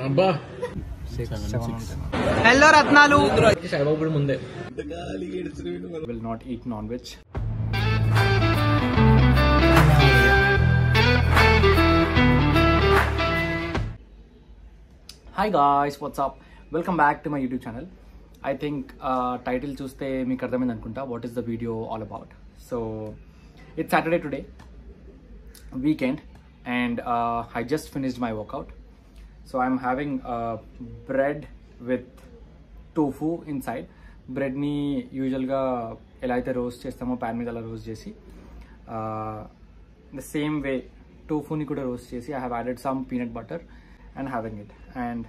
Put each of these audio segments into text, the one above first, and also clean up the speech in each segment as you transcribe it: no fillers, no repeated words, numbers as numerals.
అబ్బా 6, 7 ఉంటాయి. హలో రత్నాలు సాయిబాబు కూడా ముందే. Will not eat non-veg. Hi guys, what's up? Welcome back to my YouTube channel. I think title చూస్తే మీకు అర్థమైంది అనుకుంటా what is the video all about. So it's Saturday today, weekend, and I just finished my workout. So I'm having bread with tofu inside. Bread ni usual ga ela aithe roast chestamo pan మీద అలా roast చేసి the same way tofu ni kuda roast చేసి I have added some peanut butter and having it, and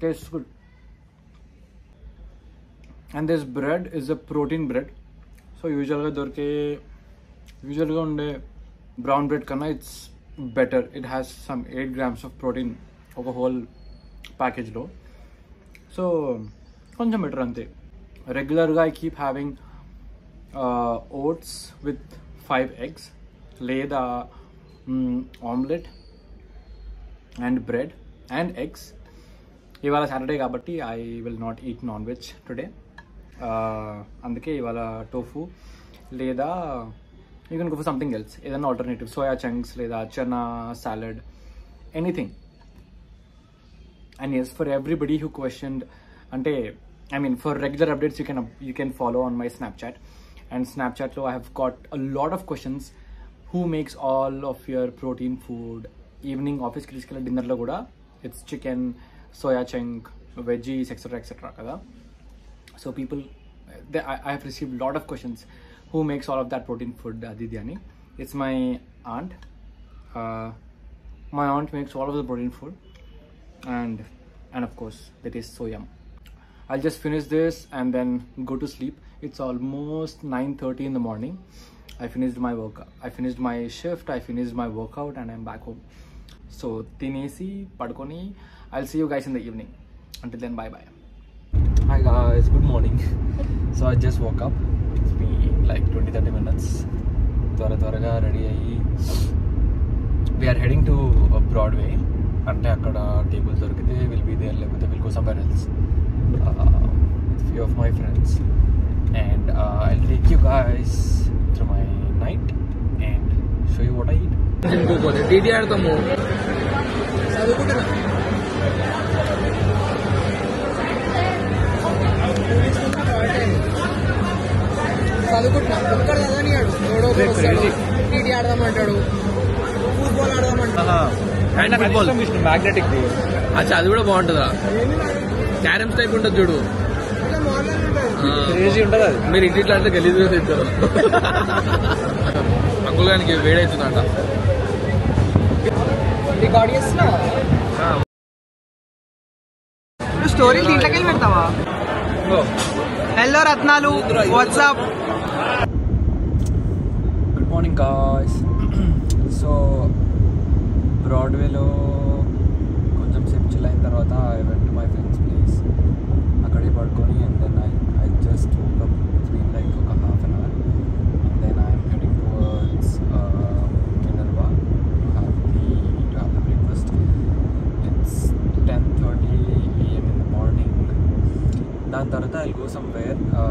tastes good. And this bread is a protein bread. So usually unde brown bread kana it's better. It has some 8 grams of protein of a whole package lo. So koncham better ante. Regular ga I keep having oats with 5 eggs, లేదా omelette and bread and eggs. ఇవాళ Saturday కాబట్టి I will not eat non-veg today. అందుకే ఇవాళ tofu లేదా you can go for something else, ఏదైనా alternative, soya chunks లేదా chana salad, anything. And yes, for everybody who questioned, అంటే I mean for regular updates you can follow on my Snapchat. And స్నాప్చాట్లో I have got a lot of questions, who makes all of your protein food. Evening ఆఫీస్కి తీసుకెళ్ళే డిన్నర్లో కూడా it's chicken, soya chunk, veggies etcetera etcetera కదా. So people, I have received a lot of questions, who makes all of that protein food, Aditi ani. It's my aunt. My aunt makes all of the protein food, and of course that is so yum. I'll just finish this and then go to sleep. It's almost 9:30 in the morning. I finished my workout. I finished my shift. I finished my workout and I'm back home. So tinesi padkoni, I'll see you guys in the evening. Until then, bye bye. Hi guys, good morning. So I just woke up. It's been like 20-30 minutes. త్వరగా ready అయ్యి we are heading to Broadway. అంటే అక్కడ table దొరికితే will be there, లేకపోతే will go somewhere else with few of my friends, and I'll take you guys through my night and show you what I eat. TT ఆడతాము, చదువుకుంటున్నా. చదువుకుంటున్నా, ఒక్కడ చదవనియాడు, ఎవడో TT ఆడదామంటాడు, football ఆడదామంటాడు. Magnetic, అది కూడా బాగుంటుందా? క్యారమ్స్ టైప్ ఉంటుంది చూడు, ఉంటుంది అది. మీరు ఇంటిట్లో అంటే గలీజ్గా తింటారు. అంకుల్ గారికి వేడవుతుందంట. స్టోరీలు దీంట్లోకి వెళ్ళి పెడతావా? హలో రత్నాలు, what's up. Good morning guys. So బ్రాడ్వేలో కొంచెం సేపు చిల్ అయిన తర్వాత I went to my friends place. అక్కడే పడుకొని and then I just woke up. It's been like ఒక half an hour and then I'm heading towards Minerva to have the breakfast. It's 10:30 AM in the morning. దాని తర్వాత I'll go somewhere to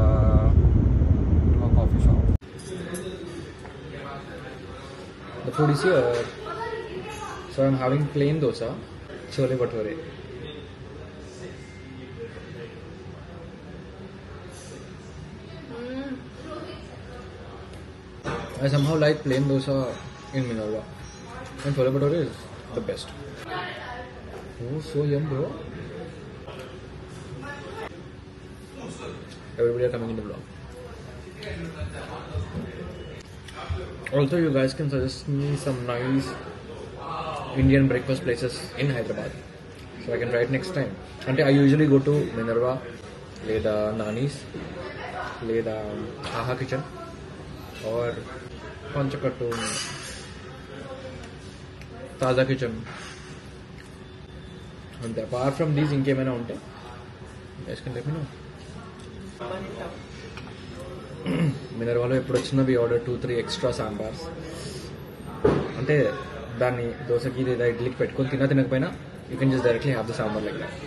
a coffee shop. The food is here. So I'm having plain dosa, chole bhature. I somehow like plain dosa in Minerva, and chole bhature is the best. Oh, so yum, bro. Everybody are coming in the vlog. Also, you guys can suggest me some nice Indian breakfast places in Hyderabad, so I can try it next time. Ante I usually go to Minerva, leda Nani's, leda Aha Kitchen, or Panchakattu, Taza Kitchen. And apart from these, inkemayna unte, you guys can let me know. మినర్వాలో ఎప్పుడు వచ్చినా వి order 2-3 extra sambars. అంటే దాన్ని దోశకి లేదా ఇడ్లీకి పెట్టుకొని తినకపోయినా you can just directly have the sambar like that.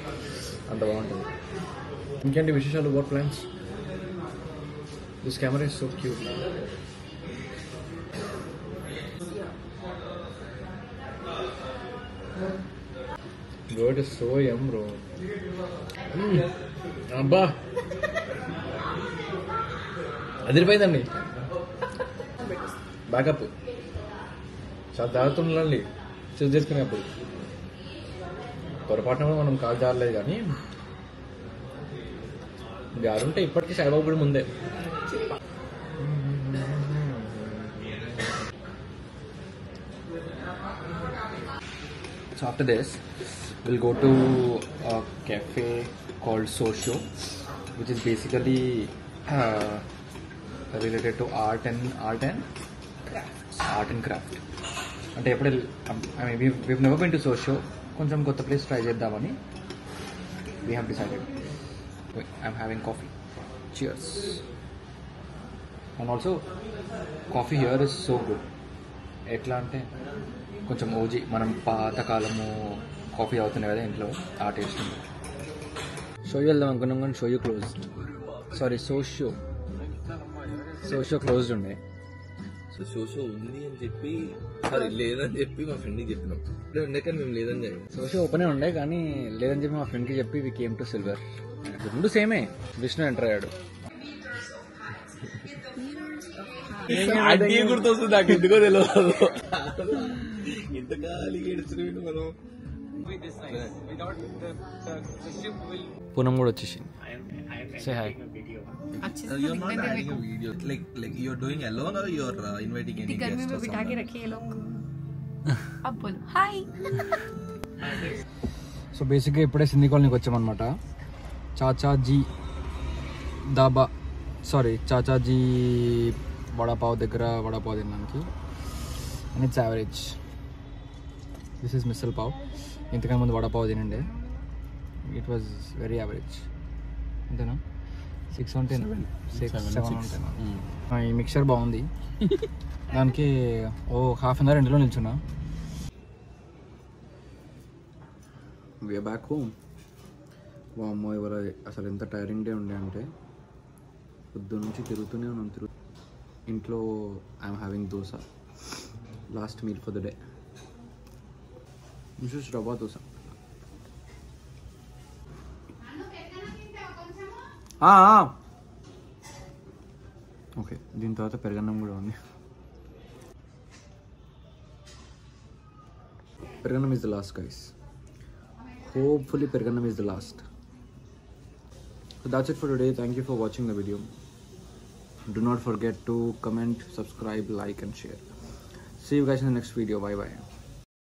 అంత బాగుంటుంది. ఇంకేంటి విశేషాలు? What plans? This camera is so cute. Bro, it is so yum, bro. అబ్బా అదిరిపోయిందండి. బ్యాకప్ చాలా జాగ్రత్త ఉండాలి చెక్ చేసుకునేప్పుడు. పొరపాటున కూడా మనం కాలు జారలేదు, కానీ జారుంటే ఇప్పటికీ సాయిబాబు గుడి ముందే. So after this, we'll go to a cafe called Socio, which is basically related to art and craft. అంటే ఎప్పుడు we've never been to Socio. కొంచెం కొత్త ప్లేస్ ట్రై చేద్దామని we have decided. I'm having coffee. Cheers. And also, coffee here is so good. ఎట్లా అంటే కొంచెం OG, మనం పాతకాలము coffee అవుతున్నాయి కదా ఇంట్లో, ఆ టేస్ట్ ఉంది. షోయూ వెళ్దాం అనుకున్నాం కానీ షోయూ క్లోజ్డ్. సారీ, సోషో క్లోజ్డ్ ఉండే. సో సోషో ఉంది అని చెప్పి లేదని చెప్పి మా ఫ్రెండ్కి చెప్పినాం. ఇప్పుడు ఉండే కానీ మేము లేదని చెప్పి సోషో ఓపెనే ఉండే కానీ లేదని చెప్పి మా ఫ్రెండ్కి చెప్పి వి కేమ్ టు సిల్వర్. రెండు సేమే. విష్ణు ఎంటర్ అయ్యాడు. గుర్తొస్తుంది నాకు, ఎందుకో తెలియదు. ఇంత ఖాళీ ఏడుస్తున్నాడు మనం. పూనం కూడా వచ్చేసింది. Say hi. You're not adding a video. Like you're doing alone or you're inviting any guests or बिठा के someone? रखे ये लोग. अब बोलो हाय. సో బేసిక్గా ఇప్పుడే సింధీ కాలనీకి వచ్చామన్నమాట. చాచాజీ వడాపావ్ దగ్గర వడాపావ్ తినడానికి. And it's average. This is missile pav. ఇంతకన్నా ముందు వడాపావ్ తినండి. It was very average. అంతేనా? 6 ఉంటాయి, 7 ఉంటాయి. ఈ మిక్చర్ బాగుంది. దానికి హాఫ్ అన్ అవర్ ఎండలో నిల్చున్నా. We are back home. అమ్మో ఇవాళ అసలు ఎంత టైరింగ్ డే ఉండే అంటే పొద్దు నుంచి తిరుగుతూనే ఉన్నాం. ఇంట్లో I'm having dosa. Last meal for the day. చూసి రవ్వ దోశ. ఓకే, దీని తర్వాత పెరుగన్నం కూడా ఉంది. పెరుగన్నం is the last, guys. Hopefully పెరుగన్నం is the last. So that's it for today. Thank you for watching the video. Do not forget to comment, subscribe, like and share. See you guys in the next video. Bye bye.